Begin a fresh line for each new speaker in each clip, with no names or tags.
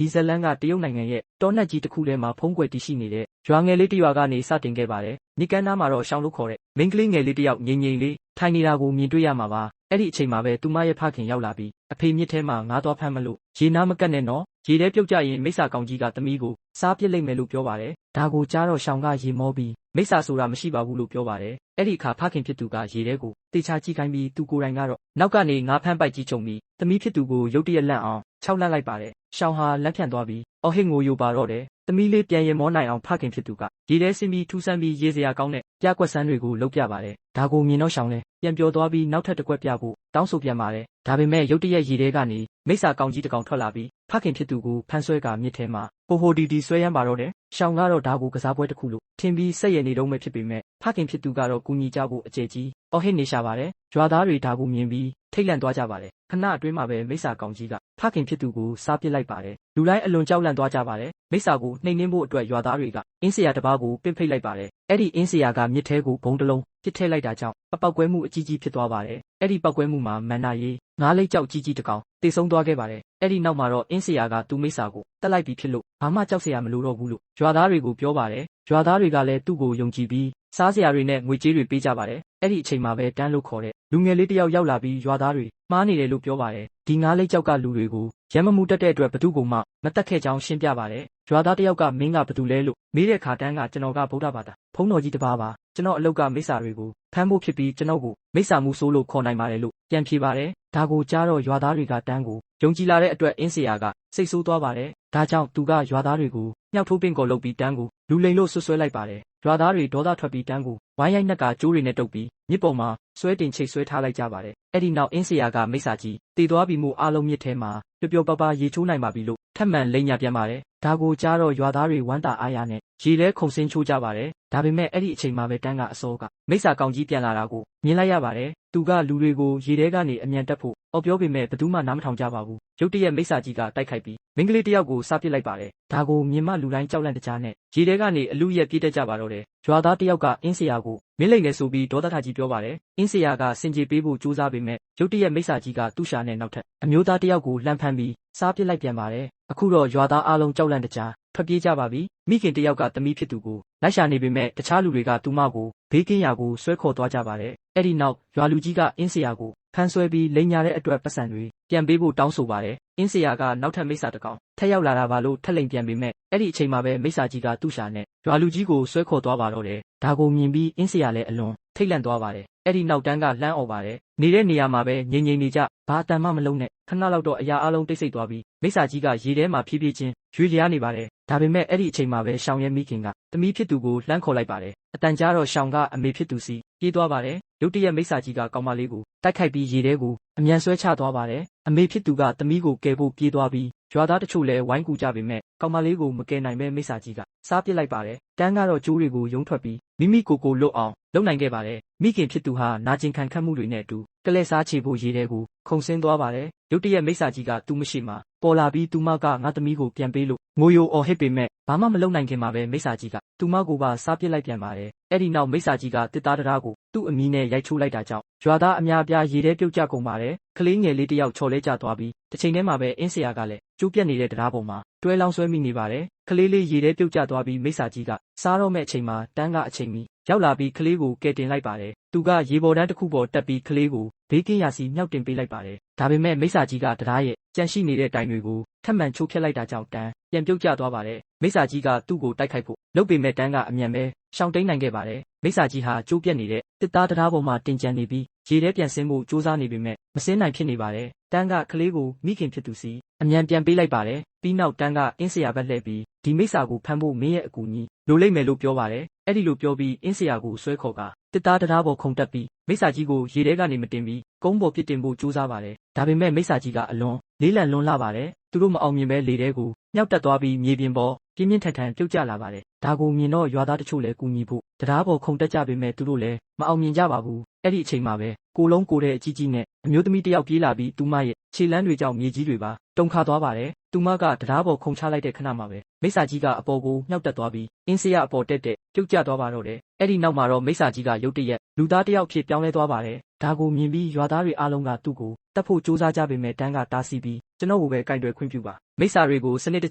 ဒီဇလန်ကတရုတ်နိုင်ငံရဲ့တောနက်ကြီးတစ်ခုထဲမှာဖုံးကွယ်တည်ရှိနေတဲ့ရွာငယ်လေးတစ်ရွာကနေစတင်ခဲ့ပါတယ်။မြစ်ကမ်းနားမှာတော့ရှောင်းလို့ခေါ်တဲ့မိန်းကလေးငယ်လေးတစ်ယောက်ငြိမ်လေးထိုင်နေတာကိုမြင်တွေ့ရမှာပါ။အဲ့ဒီအချိန်မှာပဲသူမရဲ့ဖခင်ရောက်လာပြီးအဖေမြစ်ထဲမှာငါးသွားဖမ်းမလို့ရေနားမကတ်နဲ့နော်ရေထဲပြုတ်ကြရင်မိစ္ဆာကောင်ကြီးကသမီးကိုစားပစ်လိုက်မယ်လို့ပြောပါတယ်။ဒါကိုကြားတော့ရှောင်းကရေမောပြီးမိစ္ဆာဆိုတာမရှိပါဘူးလို့ပြောပါတယ်။အဲ့ဒီအခါဖခင်ဖြစ်သူကရေထဲကိုတေချာကြည့်ခိုင်းပြီးသူကိုယ်တိုင်ကတော့နောက်ကနေငါးဖမ်းပိုက်ကြီးချုံပြီးသမီးဖြစ်သူကိုရုတ်တရက်လန့်အောင်ခြောက်လန့်လိုက်ပါတယ်။ရှောင်းဟာလက်ဖြန့်သွားပြီးအော်ဟစ်ငိုယိုပါတော့တယ်။သမီးလေးပြန်ရင်မောနိုင်အောင်ဖခင်ဖြစ်သူကရေထဲဆင်းပြီးထူးဆန်းပြီးရေစရာကောင်းတဲ့ပြကွက်ဆန်းတွေကိုလုပ်ပြပါတယ်။ဒါကိုမြင်တော့ရှောင်းလဲပြန်ပြောသွားပြီးနောက်ထပ်တစ်ကွက်ပြဖို့တောင်းဆိုပြန်ပါတယ်။ဒါပေမဲ့ရုတ်တရက်ရေထဲကနေမိစ္ဆာကောင်ကြီးတစ်ကောင်ထွက်လာပြီးဖခင်ဖြစ်သူကိုဖမ်းဆွဲကာမြစ်ထဲမှာဟိုဒီဆွဲရမ်းပါတော့တယ်။ရှောင်းကတော့ဒါကိုကစားပွဲတစ်ခုလို့ထင်ပြီးဆက်ရနေတော့မှဖြစ်ပေမဲ့ဖခင်ဖြစ်သူကတော့ကူညီကြဖို့အကျယ်ကြီးအော်ဟစ်နေရှာပါတယ်။ရွာသားတွေဒါကိုမြင်ပြီးထိတ်လန့်သွားကြပါတယ်။ခဏအတွင်းမှာပဲမိစ္ဆာကောင်ကြီးကဖခင်ဖြစ်သူကိုစားပစ်လိုက်ပါတယ်။လူတိုင်းအလွန်ကြောက်လန့်သွားကြပါတယ်။မိစ္ဆာကိုနှိမ်နှင်းဖို့အတွက်ရွာသားတွေကအင်းစရာတစ်ပါးကိုပင့်ဖိတ်လိုက်ပါတယ်။အဲ့ဒီအင်းစရာကမြစ်ထဲကိုဘုံတစ်လုံးပစ်ထည့်လိုက်တာကြောင့်ပောက်ကွဲမှုအကြီးကြီးဖြစ်သွားပါတယ်။အဲ့ဒီပောက်ကွဲမှုမှာမန္တာရေးငါးလိပ်ကြောက်ကြီးကြီးတစ်ကောင်တေဆုံးသွားခဲ့ပါတယ်။အဲ့ဒီနောက်မှာတော့အင်းစရာကသူ့မိစ္ဆာကိုတက်လိုက်ပြီးဖြစ်လို့ဘာမှကြောက်စရာမလိုတော့ဘူးလို့ရွာသားတွေကိုပြောပါတယ်။ရွာသားတွေကလည်းသူ့ကိုယုံကြည်ပြီးစားစရာတွေနဲ့ငွေကြေးတွေပေးကြပါတယ်။အဲ့ဒီအချိန်မှာပဲတန်းလို့ခေါ်တဲ့လူငယ်လေးတစ်ယောက်ရောက်လာပြီးရွာသားတွေမှားနေတယ်လို့ပြောပါတယ်။ဒီငါးလိပ်ကြောက်ကလူတွေကိုရမ်းမမှုတက်တဲ့အတွက်ဘသူကမှမတက်ခဲ့ကြောင်းရှင်းပြပါတယ်။ရွာသားတစ်ယောက်ကမင်းကဘသူလဲလို့မေးတဲ့အခါတန်းကကျွန်တော်ကဗုဒ္ဓဘာသာဘုန်းတော်ကြီးတစ်ပါးပါကျွန်တော်အလောက်ကမိစ္ဆာတွေကိုဖမ်းဖို့ဖြစ်ပြီးကျွန်တော်ကိုမိစ္ဆာမှုဆိုးလို့ခေါ်နိုင်ပါတယ်လို့ပြန်ဖြေပါတယ်။ဒါကိုကြားတော့ရွာသားတွေကတန်းကိုယုံကြည်လာတဲ့အတွက်အင်းစရာကစိတ်ဆိုးသွားပါတယ်။ဒါကြောင့်သူကရွာသားတွေကိုမြောက်ထိုးပင်ကိုလှုပ်ပြီးတန်းကိုလူလိန်လို့ဆွဆွဲလိုက်ပါတယ်။ရွာသားတွေဒေါသထွက်ပြီးတန်းကိုဝိုင်းရိုက်နှက်ကကျိုးတွေနဲ့တုပ်ပြီးမြစ်ပေါ်မှာဆွဲတင်ချိတ်ဆွဲထားလိုက်ကြပါတယ်။အဲ့ဒီနောက်အင်းစရာကမိစ္ဆာကြီးတည်သွားပြီးမှအားလုံးမြစ်ထဲမှာပျော်ပျော်ပါပါရေချိုးနိုင်ပါပြီလို့ထပ်မံလိန်ညာပြန်ပါတယ်။ဒါကိုကြားတော့ရွာသားတွေဝမ်းသာအားရနဲ့ရေထဲခုန်ဆင်းချိုးကြပါတယ်။ဒါပေမဲ့အဲ့ဒီအချိန်မှာပဲတန်းကအစောကမိစ္ဆာကောင်ကြီးပြန်လာတာကိုမြင်လိုက်ရပါတယ်။သူကလူတွေကိုရေထဲကနေအမြန်တက်ဖို့အော်ပြောပေမဲ့ဘယ်သူမှနားမထောင်ကြပါဘူး။ရုတ်တရက်မိစ္ဆာကြီးကတိုက်ခိုက်ပြီးမိန်းကလေးတစ်ယောက်ကိုစားပစ်လိုက်ပါတယ်။ဒါကိုမြင်မှလူတိုင်းကြောက်လန့်တကြားနဲ့ရေထဲကနေအလူရက်ပြေးတက်ကြပါတော့တယ်။ရွာသားတစ်ယောက်ကအင်းစရာကိုမင်းလိန်နေဆိုပြီးဒေါသထကြီးပြောပါတယ်။အင်းစရာကစင်ကြေပေးဖို့ကြိုးစားပေမဲ့ရုတ်တရက်မိစ္ဆာကြီးကသူ့ရှာနဲ့နောက်ထပ်အမျိုးသားတစ်ယောက်ကိုလှမ်းဖမ်းပြီးစားပစ်လိုက်ပြန်ပါတယ်။အခုတော့ရွာသားအားလုံးကြောက်လန့်တကြားထွက်ပြေးကြပါပြီ။မိခင်တစ်ယောက်ကသမီးဖြစ်သူကိုလိုက်ရှာနေပေမဲ့တခြားလူတွေကသူမကိုဘေးကင်းရာကိုဆွဲခေါ်သွားကြပါတယ်။အဲ့ဒီနောက်ရွာလူကြီးကအင်းစရာကိုဖမ်းဆွဲပြီးလိန်ညာတဲ့အတွက်ပတ်စံတွေပြန်ပေးဖို့တောင်းဆိုပါတယ်။အင်းစရာကနောက်ထပ်မိစ္ဆာတစ်ကောင်ထက်ရောက်လာတာပါလို့ထက်လိန်ပြန်ပေမဲ့အဲ့ဒီအချိန်မှာပဲမိစ္ဆာကြီးကသူ့ရှာနဲ့ရွာလူကြီးကိုဆွဲခေါ်သွားပါတော့တယ်။ဒါကိုမြင်ပြီးအင်းစရာလည်းအလွန်ထိတ်လန့်သွားပါတယ်။အဲ့ဒီနောက်တန်းကလှမ်းអော်ပါတယ်။နေတဲ့နေရာမှာပဲငြိမ်နေကြဘာအတန်မှမလုံးနဲ့ခဏလောက်တော့အရာအလုံးတိတ်ဆိတ်သွားပြီးမိစ္ဆာကြီးကရေထဲမှာဖြည်းဖြည်းချင်းရွေလျားနေပါတယ်။ဒါပေမဲ့အဲ့ဒီအချိန်မှာပဲရှောင်းရဲမိခင်ကသမီးဖြစ်သူကိုလှမ်းခေါ်လိုက်ပါတယ်။အတန်ကြားတော့ရှောင်းကအမေဖြစ်သူစီပြေးသွားပါတယ်။ရုတ်တရက်မိစ္ဆာကြီးကကောင်မလေးကိုတိုက်ခိုက်ပြီးရေထဲကိုအမြန်ဆွဲချသွားပါတယ်။အမေဖြစ်သူကသမီးကိုကယ်ဖို့ပြေးသွားပြီးရွာသားတချို့လည်းဝိုင်းကူကြပေမဲ့ကောင်မလေးကိုမကယ်နိုင်ပဲမိစ္ဆာကြီးကစားပစ်လိုက်ပါတယ်။တန်းကတော့ကျိုးတွေကိုယုံထွက်ပြီးမိမိကိုလွတ်အောင်လုပ်နိုင်ခဲ့ပါတယ်။မိခင်ဖြစ်သူဟာနာကျင်ခံခတ်မှုတွေနဲ့အတူကလဲစားချေဖို့ရေထဲကိုခုန်ဆင်းသွားပါတယ်။ရုတ်တရက်မိစ္ဆာကြီးကသူ့မရှိမှပေါ်လာပြီးသူမကငါသမီးကိုပြန်ပေးလို့ငိုယိုအော်ဟစ်ပေမဲ့ဘာမှမလုပ်နိုင်ခင်မှာပဲမိစ္ဆာကြီးကသူမကိုပါစားပစ်လိုက်ပြန်ပါတယ်။အဲ့ဒီနောက်မိစ္ဆာကြီးကတစ်သားတရားကိုသူ့အမီးနဲ့ရိုက်ချိုးလိုက်တာကြောင့်ရွာသားအများအပြားရေထဲပြုတ်ကျကုန်ပါတယ်။ကလေးငယ်လေးတစ်ယောက်ချော်လဲကျသွားပြီးတစ်ချိန်တည်းမှာပဲအင်းစရာကလည်းကျိုးပြက်နေတဲ့တရားပေါ်မှာတွဲလောင်းဆွဲမိနေပါတယ်။ကလေးလေးရေထဲပြုတ်ကျသွားပြီးမိစ္ဆာကြီးကစားတော့မဲ့အချိန်မှာတန်းကအချိန်မီရောက်လာပြီးကလေးကိုကယ်တင်လိုက်ပါတယ်။သူကရေပေါ်တန်းတစ်ခုပေါ်တက်ပြီးကလေးကိုဘေးကင်းရာစီမြောက်တင်ပေးလိုက်ပါတယ်။ဒါပေမဲ့မိစ္ဆာကြီးကတရားရဲ့ကြန့်ရှိနေတဲ့တိုင်တွေကိုထပ်မံချိုးဖျက်လိုက်တာကြောင့်တန်းပြန်ပြုတ်ကျသွားပါတယ်။မိစ္ဆာကြီးကသူ့ကိုတိုက်ခိုက်ဖို့လုပ်ပေမဲ့တန်းကအမြန်ပဲရှောင်တိန်နိုင်ခဲ့ပါတယ်။မိစ္ဆာကြီးဟာကျိုးပြက်နေတဲ့တစ်သားတရားပေါ်မှာတင်ကြံနေပြီးရေထဲပြန်ဆင်းဖို့စူးစမ်းနေပေမဲ့မဆင်းနိုင်ဖြစ်နေပါတယ်။တန်းကကလေးကိုမိခင်ဖြစ်သူစီအမြန်ပြန်ပေးလိုက်ပါတယ်။ပြီးနောက်တန်းကအင်းစရာဘက်လှည့်ပြီးဒီမိစ္ဆာကိုဖမ်းဖို့မင်းရဲ့အကူအညီလိုလိမ့်မယ်လို့ပြောပါတယ်။အဲ့ဒီလိုပြောပြီးအင်းစရာကိုဆွဲခေါ်ကတစ်သားတရားပေါ်ခုန်တက်ပြီးမိစ္ဆာကြီးကိုရေထဲကနေမတင်ပြီးကုန်းပေါ်ပြစ်တင်ဖို့ကြိုးစားပါတယ်။ဒါပေမဲ့မိစ္ဆာကြီးကအလွန်လေးလံလွန်းလာပါတယ်။သူတို့မအောင်မြင်ပဲလေထဲကိုမြောက်တက်သွားပြီးမြေပြင်ပေါ်ပြင်းပြင်းထန်ထန်ပြုတ်ကျလာပါတယ်။ဒါကိုမြင်တော့ရွာသားတချို့လည်းကူညီဖို့တရားပေါ်ခုန်တက်ကြပေမဲ့သူတို့လည်းမအောင်မြင်ကြပါဘူး။အဲ့ဒီအချိန်မှာပဲကိုလုံးကိုတဲ့အကြီးကြီးနဲ့အမျိုးသမီးတစ်ယောက်ပြေးလာပြီးသူမရဲ့ခြေလမ်းတွေကြောင့်မြေကြီးတွေပါတုန်ခါသွားပါတယ်။သူမကတရားပေါ်ခုန်ချလိုက်တဲ့ခဏမှာပဲမိစ္ဆာကြီးကအပေါ်ကိုမြောက်တက်သွားပြီးအင်းစရအပေါ်တက်ပြုတ်ကျသွားပါတော့တယ်။အဲ့ဒီနောက်မှာတော့မိစ္ဆာကြီးကရုတ်တရက်လူသားတစ်ယောက်ဖြစ်ပြောင်းလဲသွားပါတယ်။ဒါကိုမြင်ပြီးရွာသားတွေအားလုံးကသူ့ကိုတတ်ဖို့ကြိုးစားကြပေမဲ့တန်းကတားဆီးပြီး ကျွန်တော်ကိုပဲကင်တွယ်ခွင့်ပြုပါမိစ္ဆာတွေကိုစနစ်တ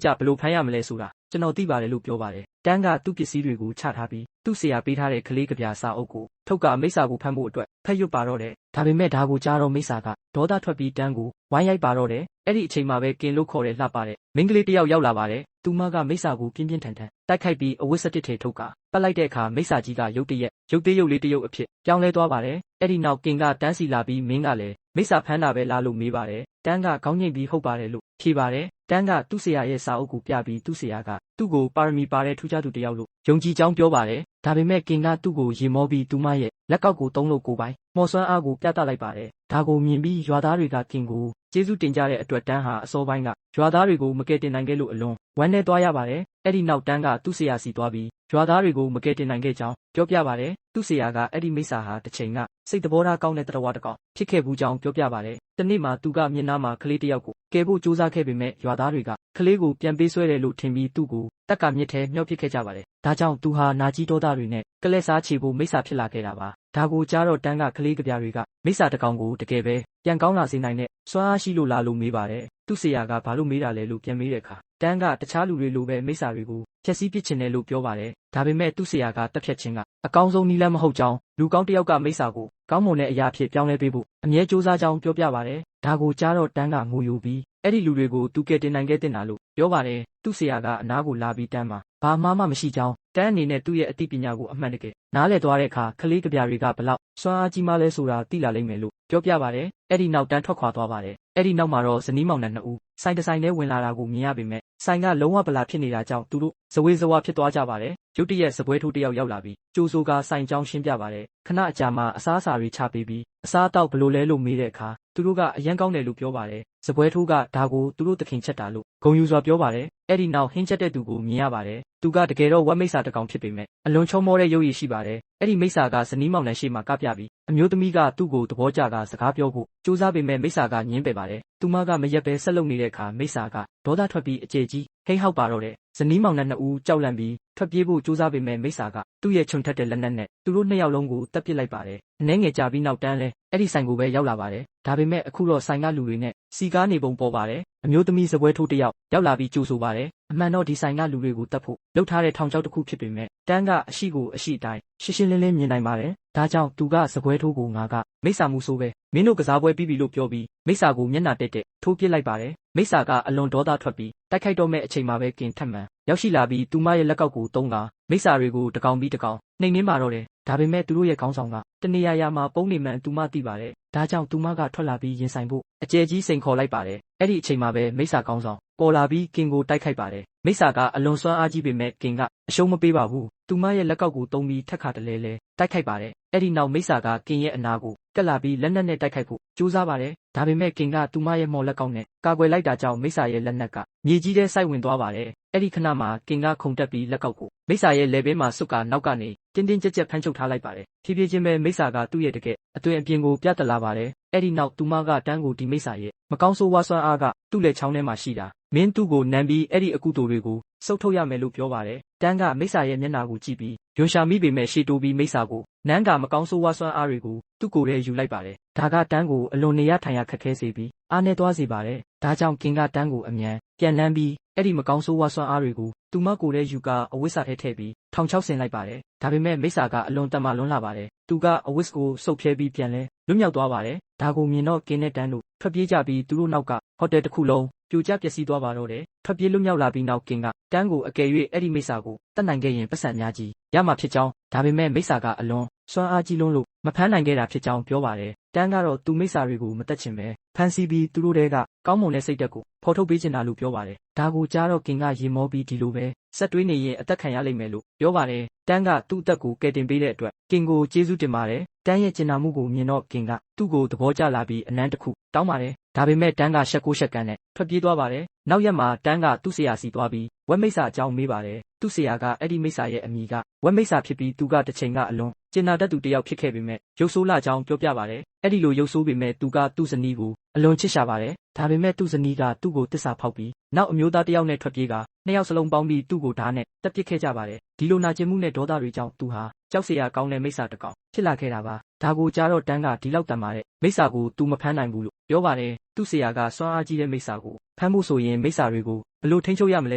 ကျဘယ်လိုဖမ်းရမလဲဆိုတာကျွန်တော်သိပါတယ်လို့ပြောပါတယ်တန်းကသူ့ပစ္စည်းတွေကိုချထားပြီးသူ့ဆရာပေးထားတဲ့ကလေးကပြာစာအုပ်ကိုထုတ်ကမိစ္ဆာကိုဖမ်းဖို့အတွက်ဖက်ရွတ်ပါတော့တယ်ဒါပေမဲ့ဒါကိုကြားတော့မိစ္ဆာကဒေါသထွက်ပြီးတန်းကိုဝိုင်းရိုက်ပါတော့တယ်အဲ့ဒီအချိန်မှာပဲကင်လို့ခေါ်တဲ့လှပတဲ့မိန်းကလေးတစ်ယောက်ရောက်လာပါတယ်သူမကမိစ္ဆာကိုပြင်းပြင်းထန်ထန်တိုက်ခိုက်ပြီးအဝတ်စတစ်ထဲထုတ်ကပတ်လိုက်တဲ့အခါမိစ္ဆာကြီးကရုတ်တရက်ရုတ်သေးရုပ်လေးတစ်ရုပ်အဖြစ်ပြောင်းလဲသွားပါတယ်အဲ့ဒီနောက်ကင်ကတန်းစီလာပြီးမင်းကလည်းမိစ္ဆာဖမ်းတာပဲလားလို့မေးပါတယ်တန်းကခေါင်းငိမ့်ပြီးဟုတ်ပါတယ်လို့ဖြေပါတယ်တန်းကသူ့ဆရာရဲ့စာအုပ်ကိုပြပြီးသူ့ဆရာကသူ့ကိုပါရမီပါတဲ့ထူးခြားသူတစ်ယောက်လို့ယုံကြည်ကြောင်းပြောပါတယ်ဒါပေမဲ့ကင်ကသူ့ကိုရေမောပြီးသူမရဲ့လက်ကောက်ကိုတုံးလို့ကိုပိုင်မော်စွမ်းအားကိုပြသလိုက်ပါတယ်ဒါကိုမြင်ပြီးရွာသားတွေကကင်ကိုကျေးဇူးတင်ကြတဲ့အတွက်တန်းဟာအစောပိုင်းကရွာသားတွေကိုမကယ်တင်နိုင်ခဲ့လို့အလွန်ဝမ်းနည်းသွားရပါတယ်အဲ့ဒီနောက်တန်းကသူ့ဆရာစီသွားပြီးရွာသားတွေကိုမကယ်တင်နိုင်ခဲ့ကြောင်းပြောပြပါတယ်သူ့ဆရာကအဲ့ဒီမိစ္ဆာဟာတစ်ချိန်ကစိတ်သဘောထားကောင်းတဲ့တရဝတစ်ကောင်ဖြစ်ခဲ့ဘူးကြောင်းပြောပြပါတယ်တနေ့မှသူကမျက်နှာမှာကလေးတစ်ယောက်ကိုကယ်ဖို့ကြိုးစားခဲ့ပေမဲ့ရွာသားတွေကကလေးကိုပြန်ပေးဆွဲတယ်လို့ထင်ပြီးသူ့ကိုတက်ကမြစ်ထဲမြှောက်ပစ်ခဲ့ကြပါတယ်ဒါကြောင့်သူဟာနာကြီးဒေါသတွေနဲ့ကလက်စားချေဖို့မိစ္ဆာဖြစ်လာခဲ့တာပါဒါကိုကြားတော့တန်းကကလေးကပြားတွေကမိစ္ဆာတစ်ကောင်ကိုတကယ်ပဲပြန်ကောင်းလာစေနိုင်တဲ့စွမ်းအားရှိလို့လားလို့မေးပါတယ်သူ့ဆရာကဘာလို့မေးတာလဲလို့ပြန်မေးတဲ့အခါတန်းကတခြားလူတွေလိုပဲမိစ္ဆာတွေကိုဖျက်ဆီးပစ်ချင်တယ်လို့ပြောပါတယ်ဒါပေမဲ့သူ့ဆရာကတက်ဖြတ်ခြင်းကအကောင်းဆုံးနည်းလမ်းမဟုတ်ကြောင်းလူကောင်းတစ်ယောက်ကမိစ္ဆာကိုကောင်းမွန်တဲ့အရာဖြစ်ပြောင်းလဲပေးဖို့အမြဲစူးစမ်းကြောင်းပြောပြပါတယ်ဒါကိုကြားတော့တန်းကငိုယိုပြီးအဲ့ဒီလူတွေကိုသူကယ်တင်နိုင်ခဲ့တဲ့နာလို့ပြောပါတယ်သူ့ဆရာကအနားကိုလာပြီးတန်းမှာဘာမှမရှိကြောင်းတန်းအနေနဲ့သူ့ရဲ့အသိပညာကိုအမှန်တကယ်နားလည်သွားတဲ့အခါကလေးကပြားတွေကဘလောက်စွမ်းအားကြီးမှလဲဆိုတာသိလာလိမ့်မယ်လို့ပြောပြပါတယ်အဲ့ဒီနောက်တန်းထွက်ခွာသွားပါတယ်အဲ့ဒီနောက်မှာတော့ဇနီးမောင်နှံနှစ်ဦးဆိုင်တစ်ဆိုင်ထဲဝင်လာတာကိုမြင်ရပေမဲ့ဆိုင်ကလုံးဝပလာဖြစ်နေတာကြောင့်သူတို့ဇဝေဇဝါဖြစ်သွားကြပါတယ်ရုတ်တရက်စပွဲထိုးတစ်ယောက်ရောက်လာပြီးကြိုးစိုးကဆိုင်ကြောင်းရှင်းပြပါတယ်ခဏအကြာမှာအစားအစာတွေချပေးပြီးအစားအသောက်ဘလို့လဲလို့မေးတဲ့အခါသူတို့ကအရန်ကောင်းတယ်လို့ပြောပါတယ်စပွဲထိုးကဒါကိုသူတို့သခင်ချက်တာလို့ဂုံယူစွာပြောပါတယ်အဲ့ဒီနောက်ဟင်းချက်တဲ့သူကိုမြင်ရပါတယ်သူကတကယ်တော့ဝက်မိစ္ဆာတစ်ကောင်ဖြစ်ပေမဲ့အလွန်ချုံမောတဲ့ရုပ်ရည်ရှိပါတယ်အဲ့ဒီမိစ္ဆာကဇနီးမောင်နှံရှိမှကပြပြီးအမျိုးသမီးကသူ့ကိုသဘောကျကစကားပြောဖို့ကြိုးစားပေမဲ့မိစ္ဆာကညင်းပယ်ပါတယ်သူမကမရက်ပဲဆက်လုပ်နေတဲ့အခါမိစ္ဆာကဒေါသထွက်ပြီးအကျေကြီးဟိန်းဟောက်ပါတော့တယ်ဇနီးမောင်နှံနှစ်ဦးကြောက်လန့်ပြီးထွက်ပြေးဖို့ကြိုးစားပေမဲ့မိစ္ဆာကသူ့ရဲ့ခြုံထက်တဲ့လက်နက်နဲ့သူတို့နှစ်ယောက်လုံးကိုတပ်ပစ်လိုက်ပါတယ်အနှဲငယ်ကြပြီးနောက်တန်းလဲအဲ့ဒီဆိုင်ကိုပဲရောက်လာပါတယ်ဒါပေမဲ့အခုတော့ဆိုင်ကလူတွေနဲ့စီကားနေပုံပေါ်ပါတယ်အမျိုးသမီးစပွဲထိုးတစ်ယောက်ရောက်လာပြီးကြိုဆိုပါတယ်အမှန်တော့ဒီဆိုင်ကလူတွေကိုတတ်ဖို့လှုပ်ထားတဲ့ထောင်ချောက်တစ်ခုဖြစ်ပေမဲ့တန်းကအရှိကိုအရှိတိုင်းရှင်းရှင်းလင်းလင်းမြင်နိုင်ပါတယ်ဒါကြောင့်သူကစပွဲထိုးကိုငါကမိစ္ဆာမှုဆိုးပဲမင်းတို့ကစားပွဲပြီးပြီလို့ပြောပြီးမိစ္ဆာကိုမျက်နှာတက်တက်ထိုးပစ်လိုက်ပါတယ်မိစ္ဆာကအလွန်ဒေါသထွက်ပြီးတိုက်ခိုက်တော့မဲ့အချိန်မှာပဲကင်ထက်မှန်ရောက်ရှိလာပြီးသူမရဲ့လက်ကောက်ကိုတုံးကမိစ္ဆာတွေကိုတကောင်ပြီးတကောင်နှိမ်နှင်းပါတော့တယ်ဒါပေမဲ့သူတို့ရဲ့ခေါင်းဆောင်ကတနေရာမှာပုံနေမှန်သူမသိပါတယ်ဒါကြောင့်သူမကထွက်လာပြီးရင်ဆိုင်ဖို့အကျယ်ကြီးစိန်ခေါ်လိုက်ပါတယ်အဲ့ဒီအချိန်မှာပဲမိစ္ဆာခေါင်းဆောင်ပေါ်လာပြီးကင်ကိုတိုက်ခိုက်ပါတယ်မိစ္ဆာကအလွန်စွမ်းအားကြီးပေမဲ့ကင်ကအရှုံးမပေးပါဘူးသူမရဲ့လက်ကောက်ကိုတုံးပြီးထက်ခါတလဲလဲတိုက်ခိုက်ပါတယ်အဲ့ဒီနောက်မိစ္ဆာကကင်ရဲ့အနာကိုကက်လာပြီးလက်နက်နဲ့တိုက်ခိုက်ဖို့ကြိုးစားပါတယ်ဒါပေမဲ့ကင်ကသူမရဲ့မော်လက်ကောက်နဲ့ကာကွယ်လိုက်တာကြောင့်မိစ္ဆာရဲ့လက်နက်ကမြေကြီးထဲစိုက်ဝင်သွားပါတယ်အဲ့ဒီခဏမှာကင်ကခုန်တက်ပြီးလက်ကောက်ကိုမိစ္ဆာရဲ့လက်ဘေးမှာစွတ်ကနောက်ကနေတင်းတင်းကြပ်ကြပ်ဖမ်းချုပ်ထားလိုက်ပါတယ်ဖြည်းဖြည်းချင်းပဲမိစ္ဆာကသူ့ရဲ့တကယ်အသွင်အပြင်ကိုပြတ်တလာပါတယ်အဲ့ဒီနောက်သူမကတန်းကိုဒီမိစ္ဆာရဲ့မကောင်းဆိုးဝါးစွမ်းအားကသူ့လက်ချောင်းထဲမှာရှိတာမင်းသူ့ကိုနမ်းပြီးအဲ့ဒီအကုသိုလ်တွေကိုစုပ်ထုတ်ရမယ်လို့ပြောပါတယ်တန်းကမိစ္ဆာရဲ့မျက်နှာကိုကြည့်ပြီးယွန်ရှာမိပေမဲ့ရှေ့တိုးပြီးမိစ္ဆာကိုနန်းကမကောင်းဆိုးဝါးစွမ်းအားတွေကိုသူ့ကိုယ်ထဲယူလိုက်ပါတယ်ဒါကတန်းကိုအလွန်နေရထိုင်ရခက်ခဲစေပြီးအားနေသွားစေပါတယ်ဒါကြောင့်ကင်ကတန်းကိုအမြန်ပြန်လန်းပြီးအဲ့ဒီမကောင်းဆိုးဝါးစွမ်းအားတွေကိုသူမကိုယ်ထဲယူကအဝိစာထဲထည့်ပြီးထောင်ချောက်ဆင်လိုက်ပါတယ်ဒါပေမဲ့မိစ္ဆာကအလွန်တမလွန်းလာပါတယ်သူကအဝိစကိုစုပ်ဖြဲပြီးပြန်လဲလွတ်မြောက်သွားပါတယ်ဒါကိုမြင်တော့ကင်းနဲ့တန်းတို့ထွက်ပြေးကြပြီးသူတို့နောက်ကဟိုတယ်တစ်ခုလုံးပြိုကျပျက်စီးသွားပါတော့တယ်ထွက်ပြေးလွတ်မြောက်လာပြီးနောက်ကင်းကတန်းကိုအကယ်၍အဲ့ဒီမိစ္ဆာကိုတတ်နိုင်ခဲ့ရင်ပတ်စံများကြီးရမှာဖြစ်ကြောင်းဒါပေမဲ့မိစ္ဆာကအလွန်စွမ်းအားကြီးလွန်းလို့မဖမ်းနိုင်ခဲ့တာဖြစ်ကြောင်းပြောပါတယ်တန်းကတော့သူမိစ္ဆာတွေကိုမတက်ချင်ပဲဖမ်းဆီးပြီးသူတို့တဲကကောင်းမွန်တဲ့စိတ်ဓာတ်ကိုဖော်ထုတ်ပေးချင်တာလို့ပြောပါတယ်ဒါကိုကြားတော့ကင်ကရေမောပြီးဒီလိုပဲဆက်တွေးနေရင်အသက်ခံရလိမ့်မယ်လို့ပြောပါတယ်တန်းကသူ့အသက်ကိုကယ်တင်ပေးတဲ့အတွက်ကင်ကိုကျေးဇူးတင်ပါတယ်တန်းရဲ့ကျင်နာမှုကိုမြင်တော့ကင်ကသူ့ကိုသဘောကျလာပြီးအနမ်းတစ်ခုတောင်းပါတယ်ဒါပေမဲ့တန်းကရှက်ကိုရှက်ကန်းနဲ့ထွက်ပြေးသွားပါတယ်နောက်ရက်မှာတန်းကသူ့ဆရာစီသွားပြီးဝက်မိစ္ဆာအကြောင်းမေးပါတယ်သူ့ဆရာကအဲ့ဒီမိစ္ဆာရဲ့အမိကဝက်မိစ္ဆာဖြစ်ပြီးသူကတစ်ချိန်ကအလွန်ကျင်နာတတ်သူတစ်ယောက်ဖြစ်ခဲ့ပေမဲ့ရုပ်ဆိုးလာကြောင်းပြောပြပါတယ်အဲ့ဒီလိုရုပ်ဆိုးပေမဲ့သူကသူ့ဇနီးကိုအ လွန်ချစ်ရှာပါတယ်ဒါပေမဲ့သူ့ဇနီးကသူ့ကိုတစ္ဆာဖောက်ပြီးနောက်အမျိုးသားတစ်ယောက်နဲ့ထွက်ပြေးကနှစ်ယောက်စလုံးပေါင်းပြီးသူ့ကိုဓာတ်နဲ့တပ်ပစ်ခဲ့ကြပါတယ်ဒီလိုနာကျင်မှုနဲ့ဒေါသတွေကြောင့်သူဟာကြောက်စရာကောင်းတဲ့မိစ္ဆာတစ်ကောင်ဖြစ်လာခဲ့တာပါဒါကိုကြားတော့တန်းကဒီလောက်တန်ပါတယ်မိစ္ဆာကိုသူမဖမ်းနိုင်ဘူးလို့ပြောပါတယ်သူ့ဆရာကစွမ်းအားကြီးတဲ့မိစ္ဆာကိုဖမ်းဖို့ဆိုရင်မိစ္ဆာတွေကိုဘယ်လိုထိန်းချုပ်ရမလ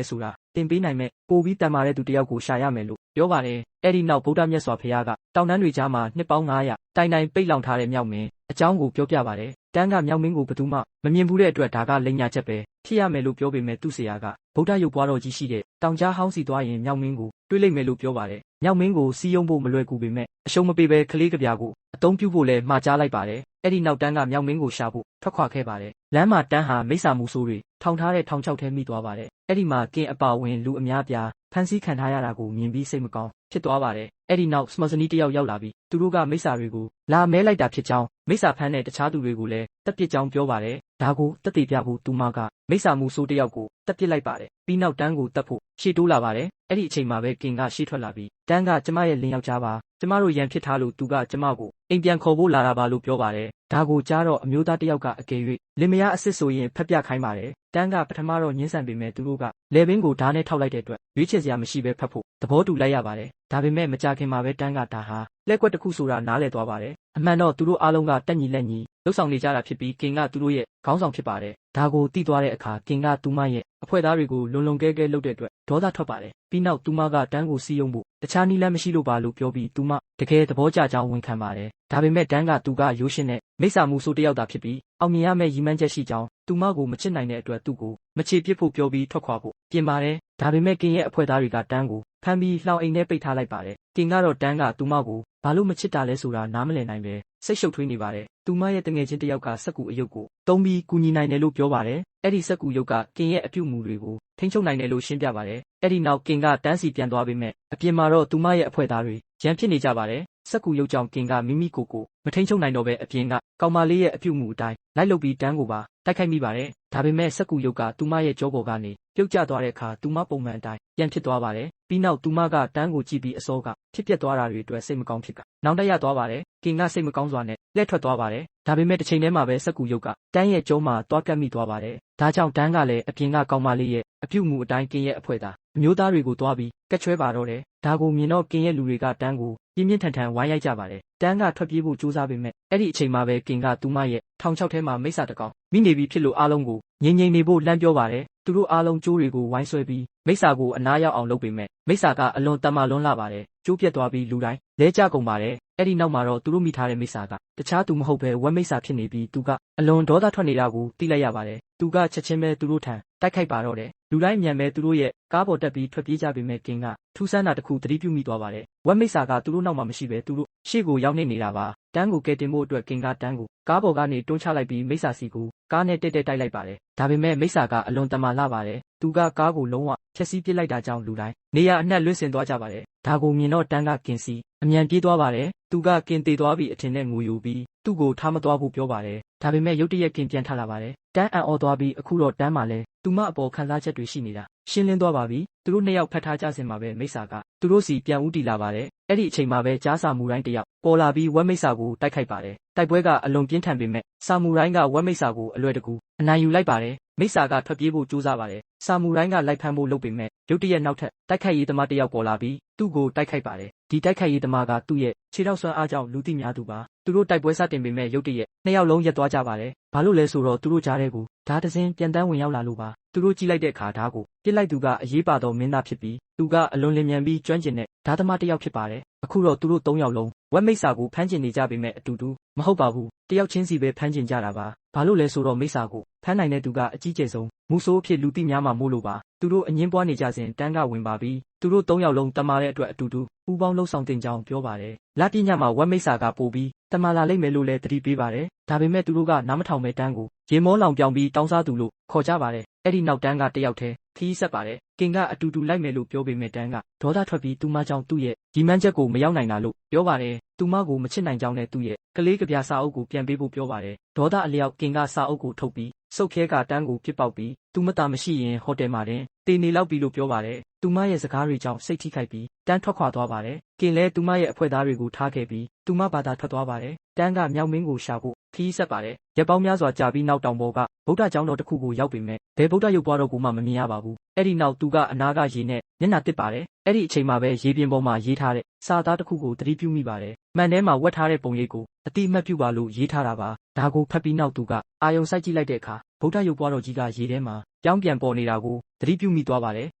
ဲဆိုတာတင်ပေးနိုင်မဲ့ပိုပြီးတန်မာတဲ့သူတစ်ယောက်ကိုရှာရမယ်လို့ပြောပါတယ်အဲ့ဒီနောက်ဗုဒ္ဓမြတ်စွာဘုရားကတောင်တန်းတွေကြားမှာနှစ်ပေါင်း900တိုင်တိုင်ပိတ်လောင်ထားတဲ့မြောက်မင်းအကြောင်းကိုပြောပြပါတယ်တန်းကမြောက်မင်းကိုဘယ်သူမှမမြင်ဘူးတဲ့အတွက်ဒါကလိန်ညာချက်ပဲဖြစ်ရမယ်လို့ပြောပေမဲ့သူ့ဆရာကဗုဒ္ဓရုပ်ပွားတော်ကြီးရှိတဲ့တောင်ကြားဟောင်းစီသွားရင်မြောက်မင်းကိုတွေ့လိမ့်မယ်လို့ပြောပါတယ်မြောက်မင်းကိုစီးယုံဖို့မလွယ်ကူပေမဲ့အရှုံးမပေးဘဲကလေးကပြားကိုအသုံးပြုဖို့လည်းမှာကြားလိုက်ပါတယ်အဲ့ဒီနောက်တန်းကမြောက်မင်းကိုရှာဖို့ထွက်ခွာခဲ့ပါတယ်လမ်းမှာတန်းဟာမိစ္ဆာမှုဆိုးတွေထောင်ထားတဲ့ထောင်ချောက်ထဲမိသွားပါတယ်အဲ့ဒီမှာကင်းအပါဝင်လူအများပြားဖမ်းဆီးခံထားရတာကိုမြင်ပြီးစိတ်မကောင်းဖြစ်သွားပါတယ်အဲ့ဒီနောက်စမဇနီးတယောက်ရောက်လာပြီးသူတို့ကမိစ္ဆာတွေကိုလာမဲလိုက်တာဖြစ်ကြောင်းမိစ္ဆာဖမ်းတဲ့တခြားသူတွေကိုလည်းတပ်ပစ်ကြောင်းပြောပါတယ်ဒါကိုတက်သေးပြဖို့သူမကမိစ္ဆာမှုဆိုးတယောက်ကိုတပ်ပစ်လိုက်ပါတယ်ပြီးနောက်တန်းကိုတပ်ဖို့ရှေ့တိုးလာပါတယ်အဲ့ဒီအချိန်မှာပဲကင်ကရှေ့ထွက်လာပြီးတန်းကကျမရဲ့လင်းယောက်ျားပါကျမတို့ရန်ဖြစ်ထားလို့သူကကျမကိုအိမ်ပြန်ခေါ်ဖို့လာတာပါလို့ပြောပါတယ်ဒါကိုကြားတော့အမျိုးသားတယောက်ကအကယ်၍လင်မယားအစ်စ်ဆိုရင်ဖက်ပြခိုင်းပါတယ်တန်းကပထမတော့ညှင်းဆန်ပေမဲ့သူတို့ကလေဘင်းကိုဓာတ်နဲ့ထောက်လိုက်တဲ့အတွက်ရွေးချယ်စရာမရှိပဲဖက်ဖို့သဘောတူလိုက်ရပါတယ်ဒါပေမဲ့မကြခင်မှာပဲတန်းကဒါဟာလက်ကွက်တစ်ခုဆိုတာနားလည်သွားပါတယ်အမှန်တော့သူတို့အားလုံးကတက်ညီလက်ညီလှုပ်ဆောင်နေကြတာဖြစ်ပြီးကင်ကသူတို့ရဲ့ခေါင်းဆောင်ဖြစ်ပါတယ်ဒါကိုသိသွားတဲ့အခါကင်ကသူမရဲ့အဖွဲ့သားတွေကိုလုံလုံကဲကဲလုပ်တဲ့အတွက်ဒေါသထွက်ပါတယ်ပြီးနောက်သူမကတန်းကိုစီးယုံဖို့တခြားနည်းလမ်းမရှိလို့ပါလို့ပြောပြီးသူမတကယ်သဘောကျကြောင်းဝန်ခံပါတယ်ဒါပေမဲ့တန်းကသူကရိုးရှင်းတဲ့မိစ္ဆာမှုဆိုးတယောက်သာဖြစ်ပြီးအောင်မြင်ရမယ့်ရည်မှန်းချက်ရှိကြောင်းသူမကိုမချစ်နိုင်တဲ့အတွက်သူ့ကိုမချေပစ်ဖို့ပြောပြီးထွက်ခွာဖို့ပြင်ပါတယ်ဒါပေမဲ့ကင်ရဲ့အဖွဲ့သားတွေကတန်းကိုဖမ်းပြီးလှောင်အိမ်ထဲပိတ်ထားလိုက်ပါတယ်ကင်ကတော့တန်းကသူမကိုဘာလို့မချစ်တာလဲဆိုတာနားမလည်နိုင်ပဲစိတ်ရှုပ်ထွေးနေပါတယ်သူမရဲ့တငယ်ချင်းတယောက်ကစက်ကူအယုတ်ကိုတုံးပြီးကူညီနိုင်တယ်လို့ပြောပါတယ်အဲ့ဒီစက်ကူယုတ်ကကင်ရဲ့အပြုတ်မှုတွေကိုထိန်းချုပ်နိုင်တယ်လို့ရှင်းပြပါတယ်အဲ့ဒီနောက်ကင်ကတန်းစီပြန်သွားပေမဲ့အပြင်မှာတော့သူမရဲ့အဖွဲ့သားတွေရန်ဖြစ်နေကြပါတယ်စက်ကူယုတ်ကြောင့်ကင်ကမိမိကိုမထိန်းချုပ်နိုင်တော့ပဲအပြင်ကကောင်မလေးရဲ့အပြုတ်မှုအတိုင်းလိုက်လုပ်ပြီးတန်းကိုပါတိုက်ခိုက်မိပါတယ်ဒါပေမဲ့စက်ကူယုတ်ကသူမရဲ့ကြောပေါ်ကနေပြုတ်ကျသွားတဲ့အခါသူမပုံမှန်အတိုင်းပြန်ဖြစ်သွားပါတယ်ပြီးနောက်သူမကတန်းကိုကြည့်ပြီးအစောကဖြစ်ပျက်သွားတာတွေအတွက်စိတ်မကောင်းဖြစ်ကနောင်တရသွားပါတယ်ကင်ကစိတ်မကောင်းစွာနဲ့လက်ထွက်သွားပါတယ်ဒါပေမဲ့တစ်ချိန်တည်းမှာပဲစက်ကူယုတ်ကတန်းရဲ့ကြောမှာတွားကပ်မိသွားပါတယ်ဒါကြောင့်တန်းကလည်းအပြင်ကကောင်မလေးရဲ့အပြုတ်မှုအတိုင်းကင်ရဲ့အဖွဲ့သားအမျိုးသားတွေကိုတွားပြီးကက်ချွဲပါတော့တယ်ဒါကိုမြင်တော့ကင်ရဲ့လူတွေကတန်းကိုပြင်းပြင်းထန်ထန်ဝိုင်းရိုက်ကြပါတယ်တန်းကထွက်ပြေးဖို့ကြိုးစားပေမဲ့အဲ့ဒီအချိန်မှာပဲကင်ကသူမရဲ့ထောင်ချောက်ထဲမှာမိစ္ဆာတကောင်မိနေပြီဖြစ်လို့အားလုံးကိုငြိမ်ငြိမ်နေဖို့လမ်းပြောပါတယ်သူတို့အားလုံးကြိုးတွေကိုဝိုင်းဆွဲပြီးမိစ္ဆာကိုအနားရောက်အောင်လုပ်ပေမဲ့မိစ္ဆာကအလွန်တမလွန်းလာပါတယ်ကျိုးပြက်သွားပြီးလူတိုင်းလဲကျကုန်ပါတယ်အဲ့ဒီနောက်မှာတော့သူတို့မိထားတဲ့မိစ္ဆာကတခြားသူမဟုတ်ပဲဝက်မိစ္ဆာဖြစ်နေပြီးသူကအလွန်ဒေါသထွက်နေတာကိုသိလိုက်ရပါတယ်သူကချက်ချင်းပဲသူတို့ထံတိုက်ခိုက်ပါတော့တယ်လူတိုင်းမြန်ပဲသူတို့ရဲ့ကားပေါ်တက်ပြီးထွက်ပြေးကြပေမဲ့ကင်ကထူးဆန်းတာတစ်ခုသတိပြုမိသွားပါတယ်ဝက်မိစ္ဆာကသူတို့နောက်မှာမရှိပဲသူတို့ရှေ့ကိုရောက်နေနေတာပါတန်းကိုကယ်တင်ဖို့အတွက်ကင်ကတန်းကိုကားပေါ်ကနေတွန်းချလိုက်ပြီးမိစ္ဆာစီကိုကားနဲ့တက်တိုက်လိုက်ပါတယ်ဒါပေမဲ့မိစ္ဆာကအလွန်တမန်လှပါတယ်သူကကားကိုလုံးဝဖျက်ဆီးပစ်လိုက်တာကြောင့်လူတိုင်းနေရာအနှံ့လွင့်စင်သွားကြပါတယ်ဒါကိုမြင်တော့တန်းကကင်စီအမြန်ပြေးသွားပါတယ်သူကကင်သေးသွားပြီးအထင်နဲ့ငိုယူပြီးသူ့ကိုထားမသွားဖို့ပြောပါတယ်ဒါပေမဲ့ရုတ်တရက်ကင်ပြန်ထလာပါတယ်တန်းအံ့ဩသွားပြီးအခုတော့တန်းမှလည်းသူမအပေါ်ခံစားချက်တွေရှိနေတာရှင်းလင်းသွားပါပြီသူတို့နှစ်ယောက်ဖတ်ထားကြစင်မှာပဲမိစ္ဆာကသူတို့စီပြန်ဦးတည်လာပါတယ်အဲ့ဒီအချိန်မှာပဲကြားစာမူတိုင်းတယောက်ပေါ်လာပြီးဝက်မိစ္ဆာကိုတိုက်ခိုက်ပါတယ်တိုက်ပွဲကအလွန်ပြင်းထန်ပေမဲ့စာမူတိုင်းကဝက်မိစ္ဆာကိုအလွယ်တကူအနိုင်ယူလိုက်ပါတယ်မိစ္ဆာကထွက်ပြေးဖို့ကြိုးစားပါတယ်စာမူတိုင်းကလိုက်ဖမ်းဖို့လုပ်ပေမဲ့ရုတ်တရက်နောက်ထပ်တိုက်ခိုက်ရေးသမားတယောက်ပေါ်လာပြီးသူ့ကိုတိုက်ခိုက်ပါတယ်ဒီတိုက်ခိုက်ရေးသမားကသူ့ရဲ့ခြေထောက်ဆွမ်းအားကြောင့်လူသိများသူပါသူတို့တိုက်ပွဲစတင်ပေမဲ့ရုတ်တရက်နှစ်ယောက်လုံးရက်သွားကြပါတယ်ဘာလို့လဲဆိုတော့သူတို့ကြားထဲကိုဓာတ်တစင်းပြန်တန်းဝင်ရောက်လာလို့ပါသူတို့ကြည့်လိုက်တဲ့အခါဓာတ်ကိုပြစ်လိုက်သူကအရေးပါတော့မင်းသားဖြစ်ပြီးသူကအလွန်လင်မြန်ပြီးကျွမ်းကျင်တဲ့ဓာတ်သမားတစ်ယောက်ဖြစ်ပါတယ်အခုတော့သူတို့၃ယောက်လုံးဝက်မိစ္ဆာကိုဖမ်းကျင်နေကြပေမဲ့အတူတူမဟုတ်ပါဘူးတယောက်ချင်းစီပဲဖမ်းကျင်ကြတာပါဘာလို့လဲဆိုတော့မိစ္ဆာကိုဖမ်းနိုင်တဲ့သူကအကြီးကျယ်ဆုံးမူဆိုးအဖြစ်လူသိများမှာမို့လို့ပါသူတို့အငင်းပွားနေကြစဉ်တန်းကဝင်ပါပြီးသူတို့၃ယောက်လုံးတမာတဲ့အတွက်အတူတူပူပေါင်းလှုပ်ဆောင်တင်ကြောင်းပြောပါတယ်လပြညမှာဝက်မိစ္ဆာကပို့ပြီးတမာလာလိမ့်မယ်လို့လည်းသတိပေးပါတယ်ဒါပေမဲ့သူတို့ကနားမထောင်ပဲတန်းကိုရေမောလောင်ပြောင်ပြီးတောင်းစားသူလို့ခေါ်ကြပါတယ်အဲ့ဒီနောက်တန်းကတယောက်တည်းခီးဆက်ပါတယ်ကင်ကအတူတူလိုက်မယ်လို့ပြောပေမဲ့တန်းကဒေါသထွက်ပြီးသူမကြောင့်သူ့ရဲ့ဒီမှန်းချက်ကိုမရောက်နိုင်တာလို့ပြောပါတယ်သူမကိုမချစ်နိုင်ကြောင်းနဲ့သူ့ရဲ့ကလေးကပြားစာအုပ်ကိုပြန်ပေးဖို့ပြောပါတယ်ဒေါသအလျောက်ကင်ကစာအုပ်ကိုထုတ်ပြီးစုတ်ခဲကတန်းကိုပြစ်ပေါက်ပြီးသူမတာမရှိရင်ဟိုတယ်မှာတင်တေနေလောက်ပြီလို့ပြောပါတယ် သူမရဲ့စကားတွေကြောင့်စိတ်ထိခိုက်ပြီးတန်းထွက်ခွာသွားပါတယ်ကင်လဲသူမရဲ့အဖွဲ့သားတွေကိုထားခဲ့ပြီးသူမဘာသာထွက်သွားပါတယ်တန်းကမြောက်မင်းကိုရှာဖို့ခီးဆက်ပါတယ်ရက်ပေါင်းများစွာကြာပြီးနောက်တောင်ပေါ်ကဗုဒ္ဓကျောင်းတော်တစ်ခုကိုရောက်ပေမဲ့ဘယ်ဗုဒ္ဓရုပ်ပွားတော်ကိုမှမမြင်ရပါဘူးအဲ့ဒီနောက်သူကအနာကရေနဲ့မျက်နှာတစ်ပါတယ်အဲ့ဒီအချိန်မှာပဲရေပြင်ပေါ်မှာရေးထားတဲ့စာသားတစ်ခုကိုသတိပြုမိပါတယ်မှန်ထဲမှာဝတ်ထားတဲ့ပုံရိပ်ကိုအတိအမှတ်ပြုပါလို့ရေးထားတာပါဒါကိုဖတ်ပြီးနောက်သူကအာယုံစိုက်ကြည့်လိုက်တဲ့အခါဗုဒ္ဓရုပ်ပွားတော်ကြီးကရေထဲမှာပြောင်းပြန်ပေါ်နေတာကိုသတိပြုမိသွားပါတယ်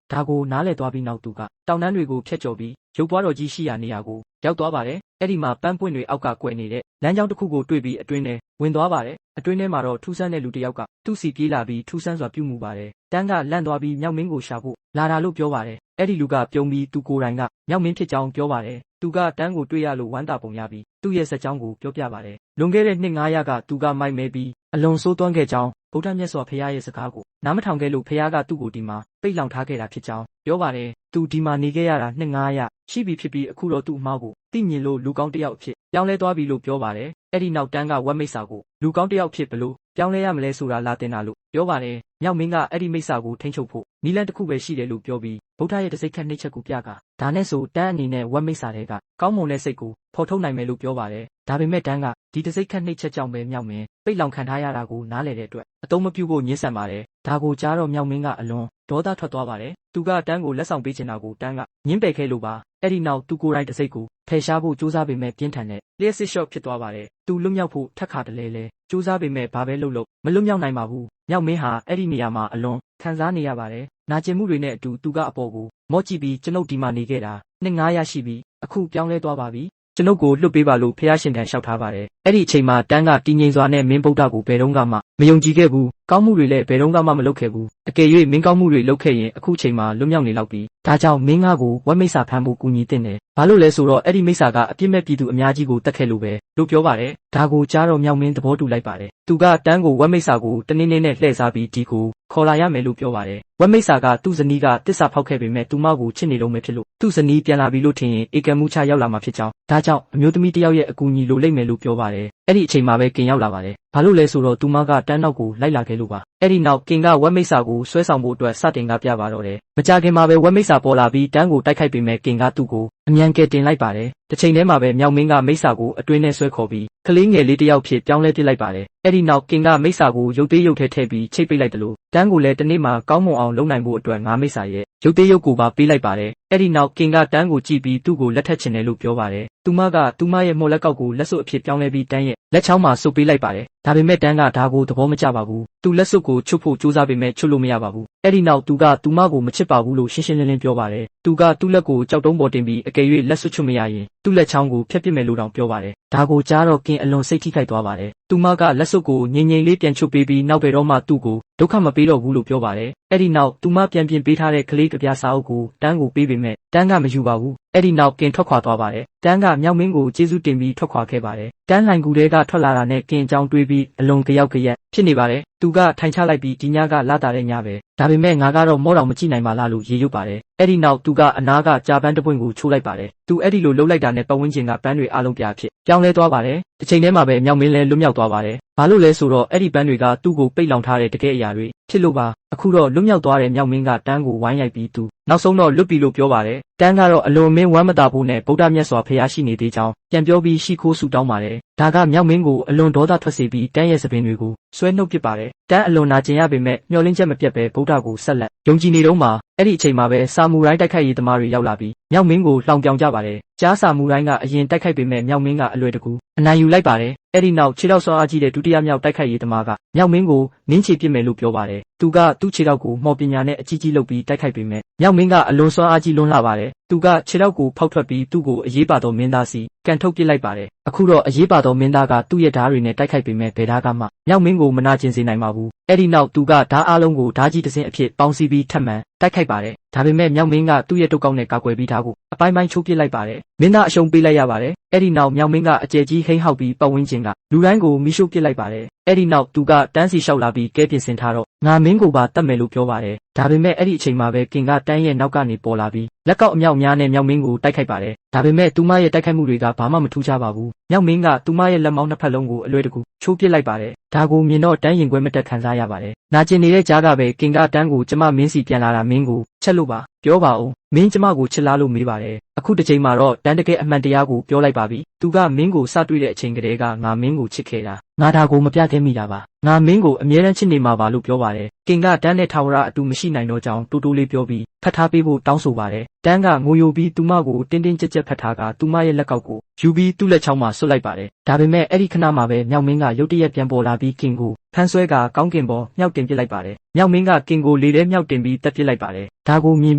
ဒါကိုနားလည်သွားပြီးနောက်သူကတောင်တန်းတွေကိုဖျက်ကျော်ပြီးရုပ်ပွားတော်ကြီးရှိရာနေရာကိုရောက်သွားပါတယ်အဲ့ဒီမှာပန်းပွင့်တွေအောက်ကကွယ်နေတဲ့လမ်းကြောင်းတစ်ခုကိုတွေ့ပြီးအတွင်းထဲဝင်သွားပါတယ်အတွင်းထဲမှာတော့ထူးဆန်းတဲ့လူတစ်ယောက်ကသူ့စီပြေးလာပြီးထူးဆန်းစွာပြုမှုပါတယ်တန်းကလန့်သွားပြီးမြောက်မင်းကိုရှာဖို့လာတာလို့ပြောပါတယ်အဲ့ဒီလူကပြုံးပြီးသူကိုယ်တိုင်ကမြောက်မင်းဖြစ်ကြောင်းပြောပါတယ်သူကတန်းကိုတွေ့ရလို့ဝမ်းသာပုံရပြီးသူ့ရဲ့စက်ကြောင်းကိုပြောပြပါတယ်လွန်ခဲ့တဲ့နှစ်900ကသူကမိုက်မဲပြီးအလွန်ဆိုးသွမ်းခဲ့ကြောင်းဗုဒ္ဓမြတ်စွာဘုရားရဲ့စကားကိုနားမထောင်ခဲ့လို့ဘုရားကသူ့ကိုဒီမှာပိတ်လောင်ထားခဲ့တာဖြစ်ကြောင်းပြောပါတယ်သူဒီမှာနေခဲ့ရတာနှစ်900ရှိပြီဖြစ်ပြီးအခုတော့သူ့အမောက်ကိုသိမြင်လို့လူကောင်းတစ်ယောက်အဖြစ်ပြောင်းလဲသွားပြီလို့ပြောပါတယ်အဲ့ဒီနောက်တန်းကဝက်မိတ်ဆာကိုလူကောင်းတစ်ယောက်ဖြစ်ဘလို့ပြောင်းလဲရမလဲဆိုတာလာတင်တာလို့ပြောပါတယ်မြောက်မင်းကအဲ့ဒီမိတ်ဆာကိုထိန်းချုပ်ဖို့နီလန်တစ်ခုပဲရှိတယ်လို့ပြောပြီးဗုဒ္ဓရဲ့တစိတ်ခတ်နှိပ်ချက်ကိုပြကဒါနဲ့ဆိုတန်းအနေနဲ့ဝက်မိတ်ဆာတွေကကောင်းမွန်တဲ့စိတ်ကိုဖော်ထုတ်နိုင်မယ်လို့ပြောပါတယ်ဒါပေမဲ့တန်းကဒီတစိတ်ခတ်နှိပ်ချက်ကြောင့်ပဲမြောက်မင်းပိတ်လောင်ခံထားရတာကိုနားလည်တဲ့အတွက်အတုံးမပြုဖို့ညှဉ်းဆန်ပါတယ်ဒါကိုကြားတော့မြောက်မင်းကအလွန်ဒေါသထွက်သွားပါတယ်သူကတန်းကိုလက်ဆောင်ပေးချင်တာကိုတန်းကညှင်းပယ်ခဲ့လို့ပါအဲ့ဒီနောက်သူကိုယ်တိုင်တစိတ်ကိုဖယ်ရှားဖို့ကြိုးစားပေမဲ့ပြင်းထန်တဲ့လျှက်စစ်ရှော့ဖြစ်သွားပါတယ်သူလွတ်မြောက်ဖို့ထက်ခါတလဲလဲကြိုးစားပေမဲ့ဘာပဲလုပ်လို့မလွတ်မြောက်နိုင်ပါဘူးမြောက်မင်းဟာအဲ့ဒီနေရာမှာအလွန်ခံစားနေရပါတယ်နာကျင်မှုတွေနဲ့အတူသူကအပေါ်ကိုမော့ကြည့်ပြီးကျွန်ုပ်ဒီမှာနေခဲ့တာနှစ်900ရှိပြီအခုပြောင်းလဲသွားပါပြီကျွန်ုပ်ကိုလွတ်ပေးပါလို့ဖះရှင်ထံလျှောက်ထားပါတယ်အဲ့ဒီအချိန်မှာတန်းကတည်ငြိမ်စွာနဲ့မင်းဗုဒ္ဓကိုဘယ်တော့မှမယုံကြည်ခဲ့ဘူးကောင်းမှုတွေလည်းဘယ်တော့မှမလုပ်ခဲ့ဘူးအကယ်၍မင်းကောင်းမှုတွေလုပ်ခဲ့ရင်အခုချိန်မှာလွတ်မြောက်နေလောက်ပြီဒါကြောင့်မင်းငါကိုဝက်မိတ်ဆာဖမ်းဖို့ကူညီတင်တယ်ဘာလို့လဲဆိုတော့အဲ့ဒီမိတ်ဆာကအပြစ်မဲ့ပြည်သူအများကြီးကိုတတ်ခဲ့လို့ပဲလို့ပြောပါတယ်ဒါကိုကြားတော့မြောက်မင်းသဘောတူလိုက်ပါတယ်သူကတန်းကိုဝက်မိတ်ဆာကိုတနေ့နေ့နဲ့လှည့်စားပြီးဒီကိုခေါ်လာရမယ်လို့ပြောပါတယ်ဝက်မိတ်ဆာကသူ့ဇနီးကတစ္ဆာဖောက်ခဲ့ပေမဲ့သူမကိုချစ်နေလုံးပဲဖြစ်လို့သူ့ဇနီးပြန်လာပြီလို့ထင်ရင်ဧကံမှုချရောက်လာမှာဖြစ်ကြောင်းဒါကြောင့်အမျိုးသမီးတစ်ယောက်ရဲ့အကူအညီလိုလိမ့်မယ်လို့ပြောပါတယ်အဲ့ဒီအချိန်မှာပဲကင်ရောက်လာပါတယ်ဘာလို့လဲဆိုတော့သူမကတန်းနောက်ကိုလိုက်လာခဲ့လို့ပါအဲ့ဒီနောက်ကင်ကဝက်မိတ်ဆာကိုဆွဲဆောင်ဖို့အတွက်စတင်ကပြပါတော့တယ်မကြခင်မှာပဲဝက်မိတ်ဆာပေါ်လာပြီးတန်းကိုတိုက်ခိုက်ပေမဲ့ကင်ကသူ့ကိုအမြန်ကယ်တင်လိုက်ပါတယ်တစ်ချိန်တည်းမှာပဲမြောက်မင်းကမိတ်ဆာကိုအတွင်းထဲဆွဲခေါ်ပြီးကလေးငယ်လေးတစ်ယောက်ဖြစ်ပြောင်းလဲပစ်လိုက်ပါတယ်အဲ့ဒီနောက်ကင်ကမိတ်ဆာကိုရုပ်သေးရုပ်ထဲထည့်ပြီးချိတ်ပိတ်လိုက်တယ်လို့တန်းကိုလည်းတနေ့မှကောင်းမွန်အောင်လုပ်နိုင်ဖို့အတွက်ငါမိတ်ဆာရဲ့ရုပ်သေးရုပ်ကိုပါပေးလိုက်ပါတယ်အဲ့ဒီနောက်ကင်ကတန်းကိုကြည့်ပြီးသူ့ကိုလက်ထက်ချင်တယ်လို့ပြောပါတယ်သူမကသူမရဲ့မော်လက်ကောက်ကိုလက်စွပ်အဖြစ်ပြောင်းလဲပြီးတန်းရဲ့လက်ချောင်းမှာဆုပ်ပေးလိုက်ပါတယ်ဒါပေမဲ့တန်းကဒါကိုသဘောမကျပါဘူးသူလက်စွပ်ကိုချွတ်ဖို့ကြိုးစားပေမဲ့ချွတ်လို့မရပါဘူးအဲ့ဒီနောက်သူကသူမကိုမချစ်ပါဘူးလို့ရှင်းရှင်းလင်းလင်းပြောပါတယ်သူကသူ့လက်ကိုကြောက်တုံးပေါ်တင်ပြီးအကယ်၍လက်စွပ်ချွတ်မရရင်သူ့လက်ချောင်းကိုဖျက်ပစ်မယ်လို့တောင်ပြောပါတယ်ဒါကိုကြားတော့ကင်အလွန်စိတ်ထိခိုက်သွားပါတယ်သူမကလက်စွပ်ကိုငြိမ်ငြိမ်လေးပြန်ချွတ်ပေးပြီးနောက်ဘယ်တော့မှသူ့ကိုဒုက္ခမပေးတော့ဘူးလို့ပြောပါတယ်အဲ့ဒီနောက်သူမပြန်ပြင်ပေးထားတဲ့ကလေးကပြားစာအုပ်ကိုတန်းကိုပေးပေမဲ့တန်းကမယူပါဘူးအဲ့ဒီနောက်ကင်ထွက်ခွာသွားပါတယ်တန်းကမြောက်မင်းကိုကျေးဇူးတင်ပြီးထွက်ခွာခဲ့ပါတယ်တန်းလှိုင်ကူတဲကထွက်လာတာနဲ့ကင်အကြောင်းတွေးပြီးအလွန်ကြောက်ကြက်ဖြစ်နေပါတယ်သူကထိုင်ချလိုက်ပြီးဒီညကလာတာတဲ့ညပဲဒါပေမဲ့ငါကတော့မောတော်မကြည့်နိုင်ပါလားလို့ရေရွတ်ပါတယ်အဲ့ဒီနောက်သူကအနာကကြာပန်းတပွင့်ကိုချိုးလိုက်ပါတယ်သူအဲ့ဒီလိုလှုပ်လိုက်တာနဲ့ပတ်ဝန်းကျင်ကပန်းတွေအလုံးပြဖြစ်ပြောင်းလဲသွားပါတယ်တစ်ချိန်တည်းမှာပဲမြောက်မင်းလည်းလွတ်မြောက်သွားပါတယ်ဘာလို့လဲဆိုတော့အဲ့ဒီပန်းတွေကသူ့ကိုပိတ်လောင်ထားတဲ့တကယ်အရာတွေဖြစ်လို့ပါအခုတော့လွတ်မြောက်သွားတဲ့မြောက်မင်းကတန်းကိုဝိုင်းရိုက်ပြီးသူနောက်ဆုံးတော့လွတ်ပြီလို့ပြောပါတယ်တန်းကတော့အလွန်မင်းဝမ်းမသာဖို့နဲ့ဗုဒ္ဓမြတ်စွာဘုရားရှိနေသေးကြောင်းပြန်ပြောပြီးရှိခိုးဆူတောင်းပါတယ်ဒါကမြောက်မင်းကိုအလွန်ဒေါသထွက်စေပြီးတန်းရဲ့စပင်တွေကိုဆွဲနှုတ်ပစ်ပါတယ်တန်းအလွန်နာကျင်ရပေမဲ့မျောလင်းချက်မပြတ်ပဲဗုဒ္ဓကိုဆက်လက်ယုံကြည်နေတော့မှအဲ့ဒီအချိန်မှာပဲစာမူရိုင်းတိုက်ခိုက်ရေးသမားတွေရောက်လာပြီးမြောက်မင်းကိုလှောင်ပြောင်ကြပါတယ်ကြားစာမူရိုင်းကအရင်တိုက်ခိုက်ပေမဲ့မြောက်မင်းကအလွယ်တကူအနိုင်ယူလိုက်ပါတယ်အဲ့ဒီနောက်ခြေထောက်ဆွမ်းအားကြီးတဲ့ဒုတိယမြောက်တိုက်ခိုက်ရေးသမားကမြောက်မင်းကိုနင်းချေပစ်မယ်လို့ပြောပါတယ်သူကသူ့ခြေထောက်ကိုမော်ပညာနဲ့အကြီးကြီးလုပ်ပြီးတိုက်ခိုက်ပေမဲ့မြောက်မင်းကအလွန်ဆွမ်းအားကြီးလွန်းလာပါတယ်သူကခြေထောက်ကိုဖောက်ထွက်ပြီးသူ့ကိုအရေးပါသောမင်းသားစီကန်ထုတ်ပစ်လိုက်ပါတယ်အခုတော့အရေးပါသောမင်းသားကသူ့ရဲ့ဓာတ်တွေနဲ့တိုက်ခိုက်ပေမဲ့ဘယ်ဓာတ်ကမှမြောက်မင်းကိုမနာကျင်စေနိုင်ပါဘူးအဲ့ဒီနောက်သူကဓာတ်အားလုံးကိုဓာတ်ကြီးတစ်စင်းအဖြစ်ပေါင်းစည်းပြီးထပ်မံတိုက်ခိုက်ပါတယ်ဒါပေမဲ့မြောက်မင်းကသူ့ရဲ့တုတ်ကောက်နဲ့ကာကွယ်ပြီးဓာတ်ကိုအပိုင်းပိုင်းချိုးပစ်လိုက်ပါတယ်မင်းသားအရှုံးပေးလိုက်ရပါတယ်အဲ့ဒီနောက်မြောက်မင်းကအကျယ်ကြီးဟိန်းဟောက်ပြီးပတ်ဝန်းကျင်ကလူတိုင်းကိုမိရှို့ပစ်လိုက်ပါတယ်အဲ့ဒီနောက်သူကတန်းစီလျှောက်လာပြီးကဲပြင်ဆင်ထားတော့ငါမင်းကိုပါတတ်မယ်လို့ပြောပါတယ်ဒါပေမဲ့အဲ့ဒီအချိန်မှာပဲကင်ကတန်းရဲ့နောက်ကနေပေါ်လာပြီး လက်ကောက်အမြောက်များနဲ့မြောက်မင်းကိုတိုက်ခိုက်ပါတယ်ဒါပေမဲ့သူမရဲ့တိုက်ခိုက်မှုတွေကဘာမှမထူးခြားပါဘူးမြောက်မင်းကသူမရဲ့လက်မောင်းနှစ်ဖက်လုံးကိုအလွယ်တကူချိုးပစ်လိုက်ပါတယ်ဒါကိုမြင်တော့တန်းရင်ခွဲမတက်ခံစားရပါတယ်နာကျင်နေတဲ့ကြားကပဲကင်ကတန်းကိုကျမမင်းစီပြန်လာတာမင်းကိုချက်လို့ပါပြောပါဦးမင်းကျမကိုချစ်လားလို့မေးပါတယ်အခုတစ်ချိန်မှာတော့တန်းတကယ်အမှန်တရားကိုပြောလိုက်ပါပြီသူကမင်းကိုစတွေ့တဲ့အချိန်ကတည်းကငါမင်းကိုချစ်ခဲ့တာငါဒါကိုမပြခဲ့မိတာပါငါမင်းကိုအမြဲတမ်းချစ်နေမှာပါလို့ပြောပါတယ်ကင်ကတန်းနဲ့ထာဝရအတူမရှိနိုင်တော့ကြောင်းတိုးတိုးလေးပြောပြီးဖတ်ထားပေးဖို့တောင်းဆိုပါတယ်တန်းကငိုယိုပြီးသူမကိုတင်းတင်းကြပ်ကြပ်ဖတ်ထားကသူမရဲ့လက်ကောက်ကိုယူပြီးသူ့လက်ချောင်းမှာဆွတ်လိုက်ပါတယ်ဒါပေမဲ့အဲ့ဒီခဏမှာပဲမြောက်မင်းကရုတ်တရက်ပြန်ပေါ်လာပြီးကင်ကိုဖမ်းဆွဲကကောင်းကင်ပေါ်မြောက်တင်ပစ်လိုက်ပါတယ်မြောက်မင်းကကင်ကိုလေထဲမြောက်တင်ပြီးတက်ပစ်လိုက်ပါတယ်ဒါကိုမြင်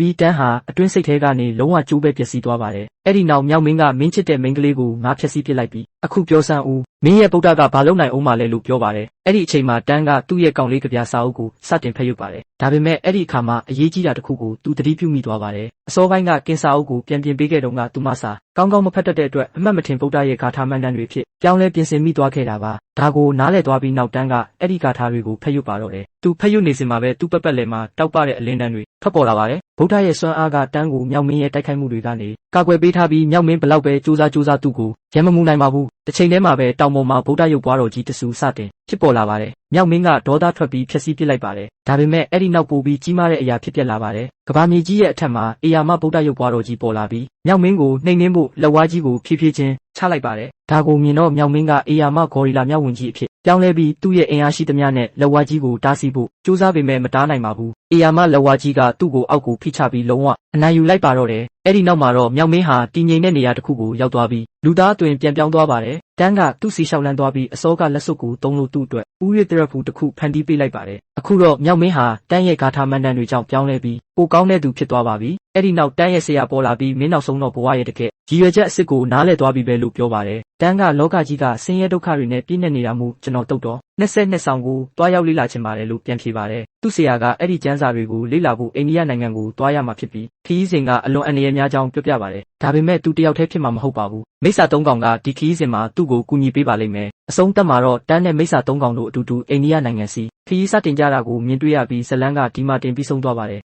ပြီးတန်းဟာအတွင်းစိတ်ထဲကနေလုံးဝကျိုးပဲပျက်စီးသွားပါတယ်အဲ့ဒီနောက်မြောက်မင်းကမင်းချစ်တဲ့မိန်းကလေးကိုငါဖျက်ဆီးပစ်လိုက်ပြီးအခုပြောစမ်းဦးမင်းရဲ့ဗုဒ္ဓကဘာလုပ်နိုင်အောင်မလဲလို့ပြောပါတယ်အဲ့ဒီအချိန်မှာတန်းကသူ့ရဲ့ကောင်လေးကဗျာစာအုပ်ကိုစတင်ဖတ်ယူပါတယ်ဒါပေမဲ့အဲ့ဒီအခါမှာအရေးကြီးတာတစ်ခုကိုသူသတိပြုမိသွားပါတယ်အစောပိုင်းကကင်စာအုပ်ကိုပြန်ပြင်ပေးခဲ့တော့ကသူမစာကောင်းကောင်းမဖတ်တတ်တဲ့အတွက်အမှတ်မထင်ဗုဒ္ဓရဲ့ဂါထာမှန်တမ်းတွေဖြစ်ပြောင်းလဲပြင်ဆင်မိသွားခဲ့တာပါဒါကိုနားလည်သွားပြီးနောက်တန်းကအဲ့ဒီဂါထာတွေကိုဖတ်ယူပါတော့တယ်သူဖတ်ယူနေစဉ်မှာပဲသူ့ပတ်ပတ်လည်မှာတောက်ပတဲ့အလင်းတန်းတွေထွက်ပေါ်လာပါတယ်ဗုဒ္ဓရဲ့စွမ်းအားကတန်းကိုမြောက်မင်းရဲ့တိုက်ခိုက်မှုတွေကနေကာကွယ်ပေးထားပြီးမြောက်မင်းဘလောက်ပဲစူးစမ်းသူ့ကိုရမ်းမမှုနိုင်ပါဘူးတစ်ချိန်တည်းမှာပဲတောင်ပေါ်မှာဗုဒ္ဓရုပ်ပွားတော်ကြီးတဆူစတင်ဖြစ်ပေါ်လာပါတယ်မြောက်မင်းကဒေါသထွက်ပြီးဖျက်ဆီးပစ်လိုက်ပါတယ်ဒါပေမဲ့အဲ့ဒီနောက်ပိုပြီးကြီးမားတဲ့အရာဖြစ်ပျက်လာပါတယ်ကဘာမြေကြီးရဲ့အထက်မှာအေယာမဗုဒ္ဓရုပ်ပွားတော်ကြီးပေါ်လာပြီးမြောက်မင်းကိုနှိမ်နှင်းဖို့လက်ဝါးကြီးကိုဖြည်းဖြည်းချင်းချလိုက်ပါတယ်ဒါကိုမြင်တော့မြောက်မင်းကအေယာမဂေါ်ရီလာမြောက်ဝင်ကြီးအဖြစ်ပြောင်းလဲပြီးသူ့ရဲ့အင်အားရှိသမျှနဲ့လက်ဝါးကြီးကိုတားဆီးဖို့ကြိုးစားပေမဲ့မတားနိုင်ပါဘူးအေယာမလက်ဝါးကြီးကသူ့ကိုအောက်ကိုဖိချပြီးလုံးဝအနိုင်ယူလိုက်ပါတော့တယ်အဲ့ဒီနောက်မှာတော့မြောက်မင်းဟာတည်ငြိမ်တဲ့နေရာတစ်ခုကိုရောက်သွားပြီးလူသားအသွင်ပြန်ပြောင်းသွားပါတယ်တန်းကသူ့စီလျှောက်လန်းသွားပြီးအစောကလက်စွပ်ကိုတုံးလို့သူ့အတွက်ပူးရတရက်ဖူတစ်ခုဖန်တီးပေးလိုက်ပါတယ်အခုတော့မြောက်မင်းဟာတန်းရဲ့ဂါထာမန်တန်တွေကြောင့်ပြောင်းလဲပြီးပိုကောင်းတဲ့သူဖြစ်သွားပါပြီအဲ့ဒီနောက်တန်းရဲ့ဆရာပေါ်လာပြီးမင်းနောက်ဆုံးတော့ဘဝရဲ့တကယ်ရည်ရွယ်ချက်အစ်စ်ကိုနားလည်သွားပြီပဲလို့ပြောပါတယ်တန်းကလောကကြီးကဆင်းရဲဒုက္ခတွေနဲ့ပြည့်နေနေတာမို့ကျွန်တော်တုတ်တော့22ဆောင်ကိုတွားရောက်လေ့လာချင်ပါတယ်လို့ပြန်ဖြေပါတယ်သူ့ဆရာကအဲ့ဒီကျမ်းစာတွေကိုလေ့လာဖို့အိန္ဒိယနိုင်ငံကိုတွားရမှာဖြစ်ပြီးခရီးစဉ်ကအလွန်အန္တရာယ်များကြောင်းပြောပြပါတယ်ဒါပေမဲ့သူတယောက်တည်းဖြစ်မှာမဟုတ်ပါဘူးမိစ္ဆာ၃ကောင်ကဒီခရီးစဉ်မှာသူ့ကိုကူညီပေးပါလိမ့်မယ်အဆုံးသတ်မှာတော့တန်းနဲ့မိစ္ဆာ၃ကောင်တို့အတူတူအိန္ဒိယနိုင်ငံစီခရီးစတင်ကြတာကိုမြင်တွေ့ရပြီးဇလန်းကဒီမှာတင်ပြီးဆုံးသွားပါတယ်